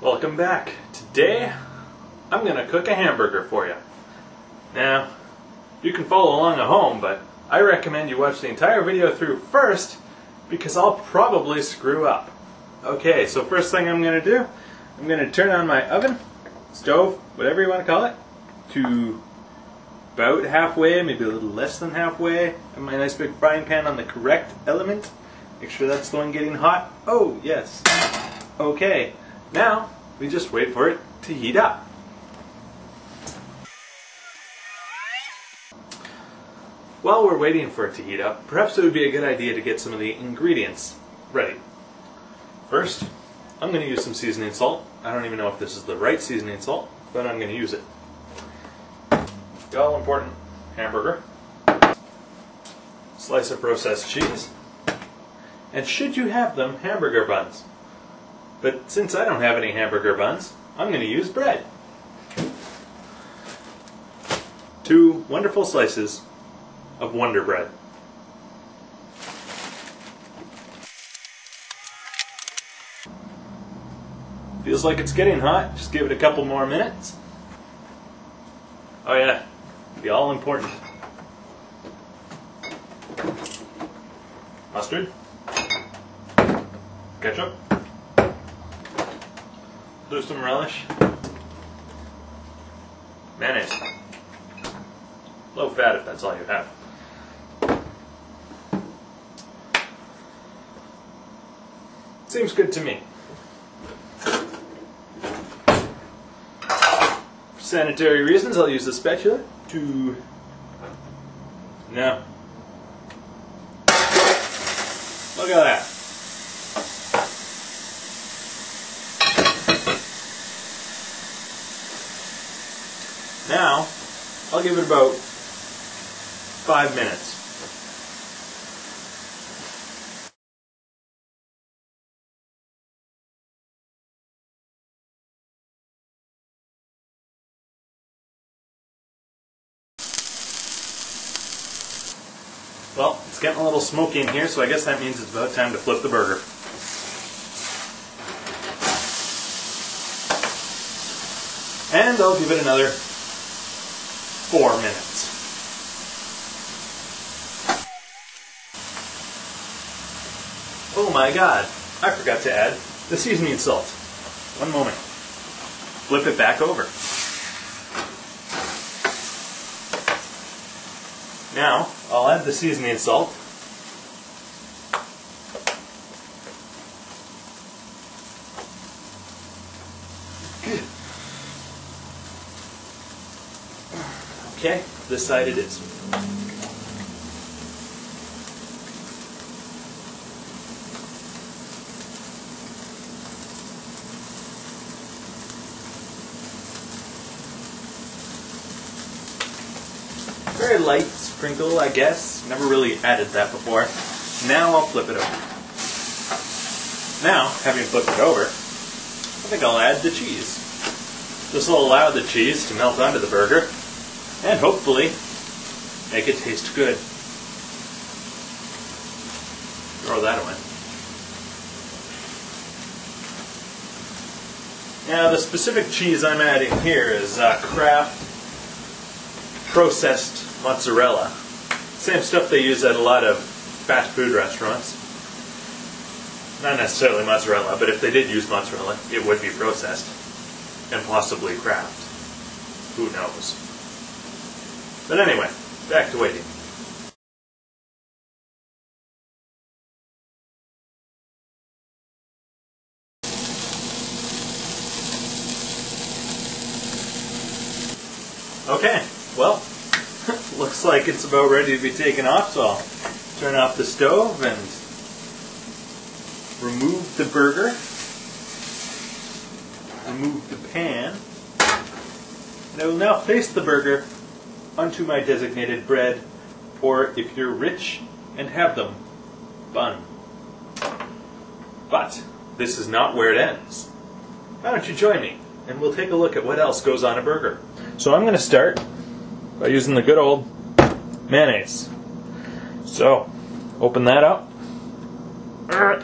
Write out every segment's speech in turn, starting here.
Welcome back. Today, I'm going to cook a hamburger for you. Now, you can follow along at home, but I recommend you watch the entire video through first because I'll probably screw up. Okay, so first thing I'm going to do, I'm going to turn on my oven, stove, whatever you want to call it, to about halfway, maybe a little less than halfway. Have my nice big frying pan on the correct element. Make sure that's the one getting hot. Oh, yes. Okay, now we just wait for it to heat up. While we're waiting for it to heat up, perhaps it would be a good idea to get some of the ingredients ready. First, I'm going to use some seasoning salt. I don't even know if this is the right seasoning salt, but I'm going to use it. The all-important hamburger, slice of processed cheese, and should you have them, hamburger buns. But since I don't have any hamburger buns, I'm going to use bread. 2 wonderful slices of Wonder Bread. Feels like it's getting hot. Just give it a couple more minutes. Oh yeah, the all-important mustard, ketchup, do some relish, mayonnaise, low fat if that's all you have. Seems good to me. For sanitary reasons, I'll use the spatula to... No. Look at that. Now, I'll give it about 5 minutes. Well, it's getting a little smoky in here, so I guess that means it's about time to flip the burger. And I'll give it another 4 minutes. Oh my god, I forgot to add the seasoning salt. One moment. Flip it back over. Now, I'll add the seasoning salt. Okay, this side it is. Very light sprinkle, I guess. Never really added that before. Now I'll flip it over. Now, having flipped it over, I think I'll add the cheese. This will allow the cheese to melt onto the burger and hopefully make it taste good. Throw that away. Now the specific cheese I'm adding here is Kraft processed mozzarella. Same stuff they use at a lot of fast food restaurants. Not necessarily mozzarella, but if they did use mozzarella, it would be processed. And possibly Kraft. Who knows? But anyway, back to waiting. Okay, well, looks like it's about ready to be taken off, so I'll turn off the stove and remove the burger, remove the pan, and I will now place the burger onto my designated bread, or if you're rich and have them, bun. But this is not where it ends. Why don't you join me and we'll take a look at what else goes on a burger. So I'm going to start by using the good old mayonnaise. So, open that up. There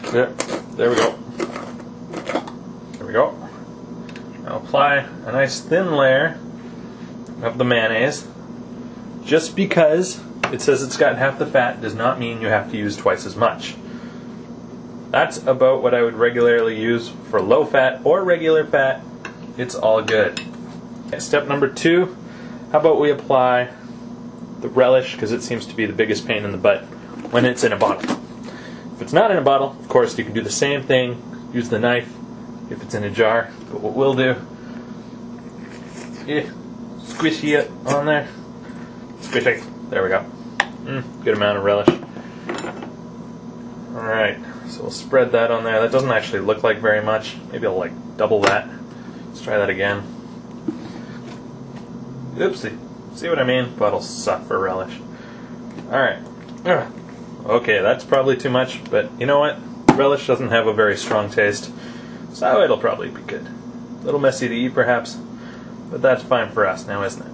we go. There we go. apply a nice thin layer of the mayonnaise. Just because it says it's got half the fat does not mean you have to use twice as much. That's about what I would regularly use for low fat or regular fat. It's all good. Step number 2, how about we apply the relish, because it seems to be the biggest pain in the butt when it's in a bottle. If it's not in a bottle, of course, you can do the same thing. Use the knife if it's in a jar. But what we'll do, squishy it on there. Squishy. There we go. Good amount of relish. Alright, so we'll spread that on there. That doesn't actually look like very much. Maybe I'll like double that. Let's try that again. Oopsie. See what I mean? Bottles suck for relish. Alright. Okay, that's probably too much, but you know what? Relish doesn't have a very strong taste, so it'll probably be good. A little messy to eat, perhaps, but that's fine for us now, isn't it?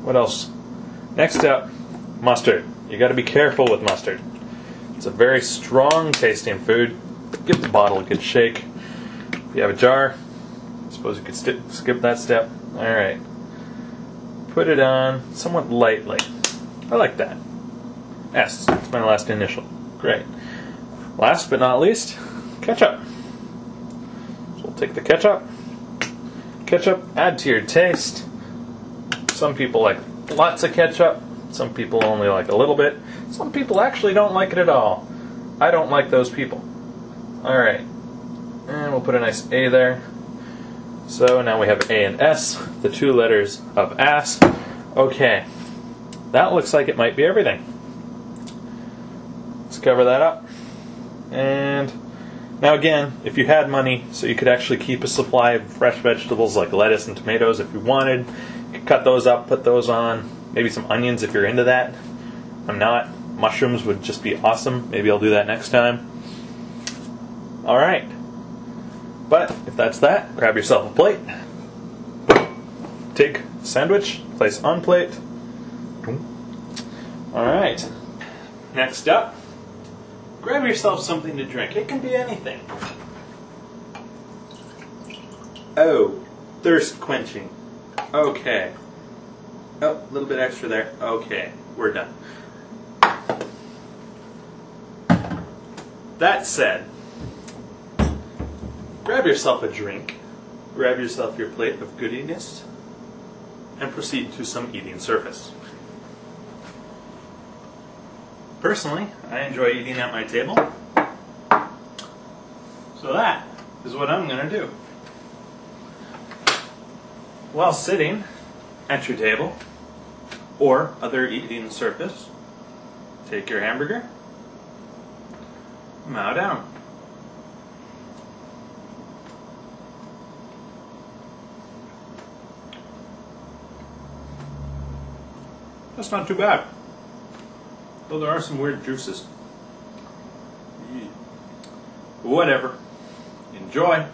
What else? Next up, mustard. You got to be careful with mustard. It's a very strong tasting food. Give the bottle a good shake. If you have a jar, I suppose you could skip that step. Alright. Put it on somewhat lightly. I like that. S. It's my last initial. Great. Last but not least, ketchup. So we'll take the ketchup. Ketchup, add to your taste. Some people like lots of ketchup. Some people only like a little bit. Some people actually don't like it at all. I don't like those people. Alright. And we'll put a nice A there. So now we have A and S, the 2 letters of ass. Okay. That looks like it might be everything. Let's cover that up. And now again, if you had money so you could actually keep a supply of fresh vegetables like lettuce and tomatoes if you wanted, you could cut those up, put those on, maybe some onions if you're into that. I'm not. Mushrooms would just be awesome. Maybe I'll do that next time. Alright. But if that's that, grab yourself a plate. Take sandwich, place on plate. Alright. Next up, grab yourself something to drink. It can be anything. Oh, thirst quenching. Okay. Oh, a little bit extra there. Okay, we're done. That said, grab yourself a drink, grab yourself your plate of goodiness, and proceed to some eating surface. Personally, I enjoy eating at my table, so that is what I'm going to do. While sitting at your table, or other eating surface, take your hamburger, mow down. That's not too bad. Though there are some weird juices. Whatever. Enjoy.